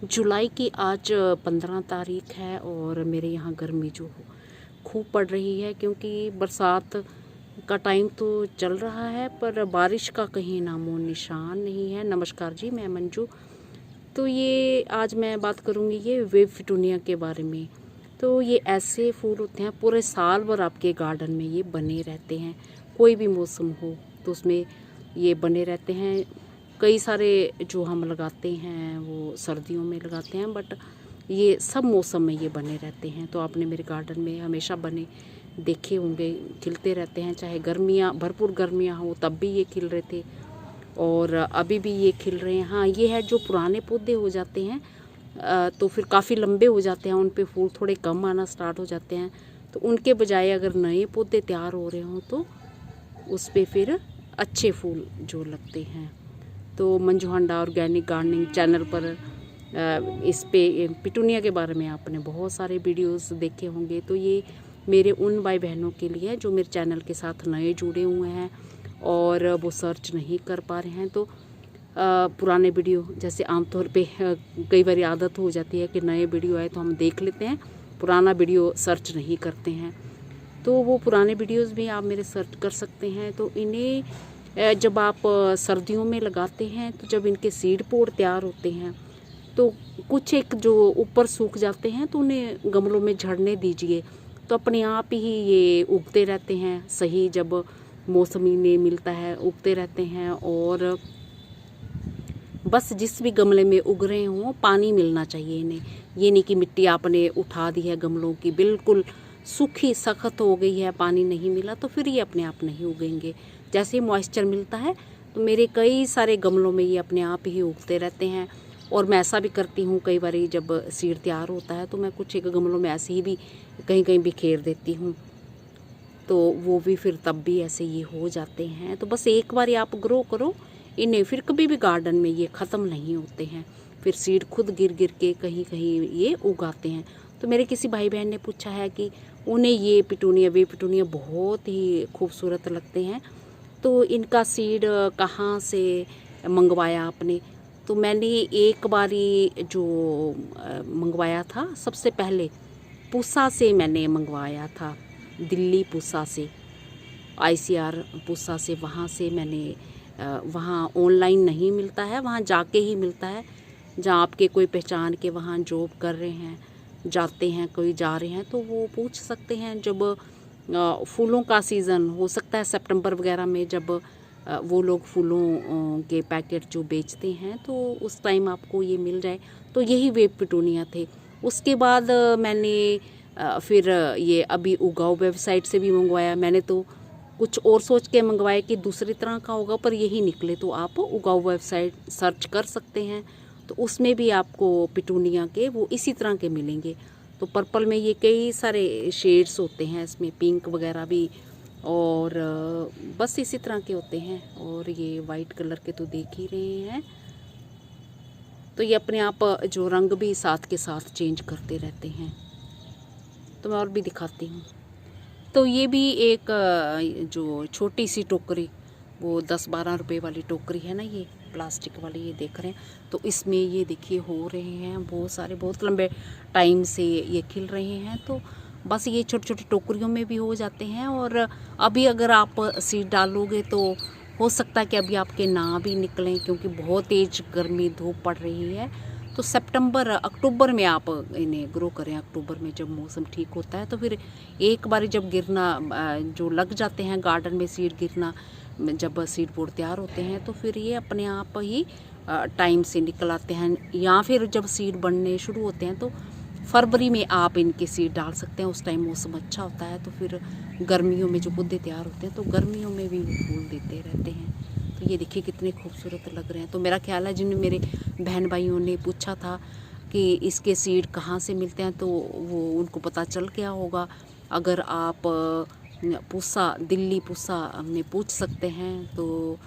जुलाई की आज 15 तारीख है और मेरे यहाँ गर्मी जो खूब पड़ रही है, क्योंकि बरसात का टाइम तो चल रहा है पर बारिश का कहीं नामो निशान नहीं है। नमस्कार जी, मैं मंजू। तो ये आज मैं बात करूँगी ये वेब पिटूनिया के बारे में। तो ये ऐसे फूल होते हैं पूरे साल भर आपके गार्डन में ये बने रहते हैं, कोई भी मौसम हो तो उसमें ये बने रहते हैं। कई सारे जो हम लगाते हैं वो सर्दियों में लगाते हैं, बट ये सब मौसम में ये बने रहते हैं। तो आपने मेरे गार्डन में हमेशा बने देखे होंगे, खिलते रहते हैं, चाहे गर्मियाँ भरपूर गर्मियाँ हो तब भी ये खिल रहे थे और अभी भी ये खिल रहे हैं। हाँ, ये है जो पुराने पौधे हो जाते हैं तो फिर काफ़ी लंबे हो जाते हैं, उन पे फूल थोड़े कम आना स्टार्ट हो जाते हैं। तो उनके बजाय अगर नए पौधे तैयार हो रहे हों तो उस पे फिर अच्छे फूल जो लगते हैं। तो मंजू हांडा ऑर्गेनिक गार्डनिंग चैनल पर इस पे पिटूनिया के बारे में आपने बहुत सारे वीडियोस देखे होंगे। तो ये मेरे उन भाई बहनों के लिए है जो मेरे चैनल के साथ नए जुड़े हुए हैं और वो सर्च नहीं कर पा रहे हैं। तो पुराने वीडियो जैसे आमतौर पे कई बार आदत हो जाती है कि नए वीडियो आए तो हम देख लेते हैं, पुराना वीडियो सर्च नहीं करते हैं। तो वो पुराने वीडियोस भी आप मेरे सर्च कर सकते हैं। तो इन्हें जब आप सर्दियों में लगाते हैं तो जब इनके सीड पोड तैयार होते हैं तो कुछ एक जो ऊपर सूख जाते हैं तो उन्हें गमलों में झड़ने दीजिए, तो अपने आप ही ये उगते रहते हैं। सही जब मौसम इन्हें मिलता है उगते रहते हैं और बस जिस भी गमले में उग रहे हों पानी मिलना चाहिए इन्हें। ये नहीं कि मिट्टी आपने उठा दी है गमलों की बिल्कुल सूखी सख्त हो गई है, पानी नहीं मिला तो फिर ये अपने आप नहीं उगेंगे। जैसे ही मॉइस्चर मिलता है तो मेरे कई सारे गमलों में ये अपने आप ही उगते रहते हैं। और मैं ऐसा भी करती हूँ, कई बार जब सीड तैयार होता है तो मैं कुछ एक गमलों में ऐसे ही भी कहीं कहीं बिखेर देती हूँ, तो वो भी फिर तब भी ऐसे ये हो जाते हैं। तो बस एक बार आप ग्रो करो इन्हें, फिर कभी भी गार्डन में ये ख़त्म नहीं होते हैं। फिर सीड खुद गिर गिर के कहीं कहीं ये उगाते हैं। तो मेरे किसी भाई बहन ने पूछा है कि उन्हें ये पिटूनिया वे पिटूनिया बहुत ही खूबसूरत लगते हैं, तो इनका सीड कहाँ से मंगवाया आपने? तो मैंने एक बारी जो मंगवाया था सबसे पहले पूसा से मैंने मंगवाया था, दिल्ली पूसा से, ICR पूसा से। वहाँ से मैंने वहाँ ऑनलाइन नहीं मिलता है, वहाँ जाके ही मिलता है। जहाँ आपके कोई पहचान के वहाँ जॉब कर रहे हैं, जाते हैं, कोई जा रहे हैं तो वो पूछ सकते हैं। जब फूलों का सीज़न हो सकता है सितंबर वगैरह में, जब वो लोग फूलों के पैकेट जो बेचते हैं तो उस टाइम आपको ये मिल जाए। तो यही वेब पिटूनिया थे। उसके बाद मैंने फिर ये अभी उगाओ वेबसाइट से भी मंगवाया। मैंने तो कुछ और सोच के मंगवाया कि दूसरी तरह का होगा, पर यही निकले। तो आप उगाओ वेबसाइट सर्च कर सकते हैं, तो उसमें भी आपको पिटूनिया के वो इसी तरह के मिलेंगे। तो पर्पल में ये कई सारे शेड्स होते हैं, इसमें पिंक वगैरह भी, और बस इसी तरह के होते हैं। और ये वाइट कलर के तो देख ही रहे हैं। तो ये अपने आप जो रंग भी साथ के साथ चेंज करते रहते हैं। तो मैं और भी दिखाती हूँ। तो ये भी एक जो छोटी सी टोकरी, वो 10-12 रुपए वाली टोकरी है ना, ये प्लास्टिक वाली, ये देख रहे हैं। तो इसमें ये देखिए हो रहे हैं बहुत सारे, बहुत लंबे टाइम से ये खिल रहे हैं। तो बस ये छोटी छोटी टोकरियों में भी हो जाते हैं। और अभी अगर आप सीड डालोगे तो हो सकता है कि अभी आपके ना भी निकलें, क्योंकि बहुत तेज़ गर्मी धूप पड़ रही है। तो सितंबर अक्टूबर में आप इन्हें ग्रो करें। अक्टूबर में जब मौसम ठीक होता है तो फिर एक बार जब गिरना जो लग जाते हैं गार्डन में सीड गिरना, जब सीड पोड तैयार होते हैं तो फिर ये अपने आप ही टाइम से निकल आते हैं। या फिर जब सीड बनने शुरू होते हैं तो फरवरी में आप इनके सीड डाल सकते हैं, उस टाइम मौसम अच्छा होता है। तो फिर गर्मियों में जो पौधे तैयार होते हैं तो गर्मियों में भी फूल देते रहते हैं। तो ये देखिए कितने खूबसूरत लग रहे हैं। तो मेरा ख्याल है जिन मेरे बहन भाइयों ने पूछा था कि इसके सीड कहाँ से मिलते हैं, तो वो उनको पता चल गया होगा। अगर आप पूसा, दिल्ली पूसा में पूछ सकते हैं तो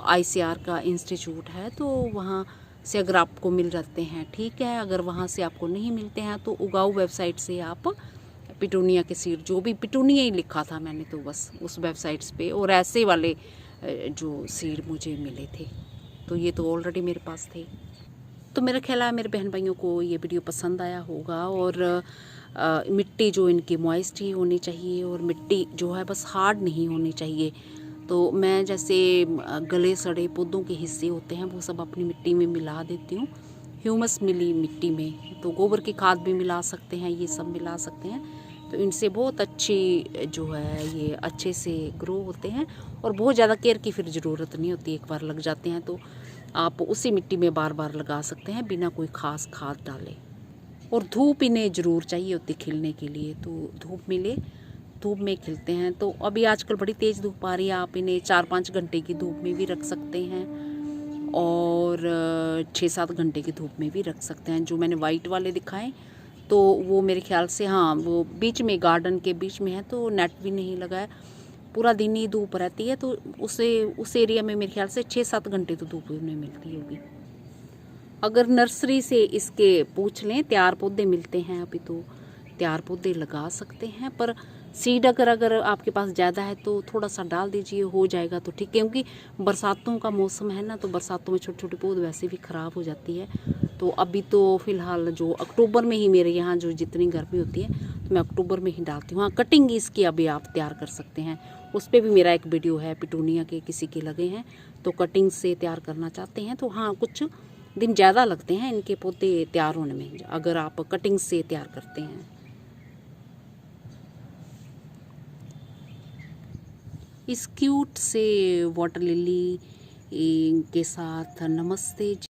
ICR का इंस्टीट्यूट है, तो वहाँ से अगर आपको मिल जाते हैं ठीक है। अगर वहाँ से आपको नहीं मिलते हैं तो उगाओ वेबसाइट से आप पिटूनिया के सीड, जो भी पिटूनिया ही लिखा था मैंने तो बस उस वेबसाइट्स पे, और ऐसे वाले जो सीड मुझे मिले थे, तो ये तो ऑलरेडी मेरे पास थे। तो मेरा ख्याल है मेरे बहन भाइयों को ये वीडियो पसंद आया होगा। और मिट्टी जो इनकी मॉइस्ट ही होनी चाहिए और मिट्टी जो है बस हार्ड नहीं होनी चाहिए। तो मैं जैसे गले सड़े पौधों के हिस्से होते हैं वो सब अपनी मिट्टी में मिला देती हूँ, ह्यूमस मिली मिट्टी में। तो गोबर की खाद भी मिला सकते हैं, ये सब मिला सकते हैं। तो इनसे बहुत अच्छी जो है ये अच्छे से ग्रो होते हैं और बहुत ज़्यादा केयर की फिर ज़रूरत नहीं होती। एक बार लग जाते हैं तो आप उसी मिट्टी में बार बार लगा सकते हैं बिना कोई ख़ास खाद डाले। और धूप इन्हें ज़रूर चाहिए होती खिलने के लिए, तो धूप मिले, धूप में खिलते हैं। तो अभी आजकल बड़ी तेज़ धूप आ रही है, आप इन्हें 4-5 घंटे की धूप में भी रख सकते हैं और 6-7 घंटे की धूप में भी रख सकते हैं। जो मैंने वाइट वाले दिखाए तो वो मेरे ख्याल से हाँ वो बीच में गार्डन के बीच में है, तो नेट भी नहीं लगा है, पूरा दिन ही धूप रहती है। तो उस एरिया में मेरे ख्याल से 6-7 घंटे तो धूप उन्हें मिलती होगी। अगर नर्सरी से इसके पूछ लें, तैयार पौधे मिलते हैं अभी, तो तैयार पौधे लगा सकते हैं। पर सीड अगर आपके पास ज़्यादा है तो थोड़ा सा डाल दीजिए, हो जाएगा तो ठीक है। क्योंकि बरसातों का मौसम है ना, तो बरसातों में छोटे छोटे पौधे वैसे भी ख़राब हो जाती है। तो अभी तो फ़िलहाल जो अक्टूबर में ही मेरे यहाँ जो जितनी गर्मी होती है तो मैं अक्टूबर में ही डालती हूँ। हाँ, कटिंग इसकी अभी आप तैयार कर सकते हैं, उस पर भी मेरा एक वीडियो है। पिटूनिया के किसी के लगे हैं तो कटिंग से तैयार करना चाहते हैं तो हाँ कुछ दिन ज़्यादा लगते हैं इनके पौधे तैयार होने में, अगर आप कटिंग से तैयार करते हैं। इस क्यूट से वाटर लिली के साथ नमस्ते।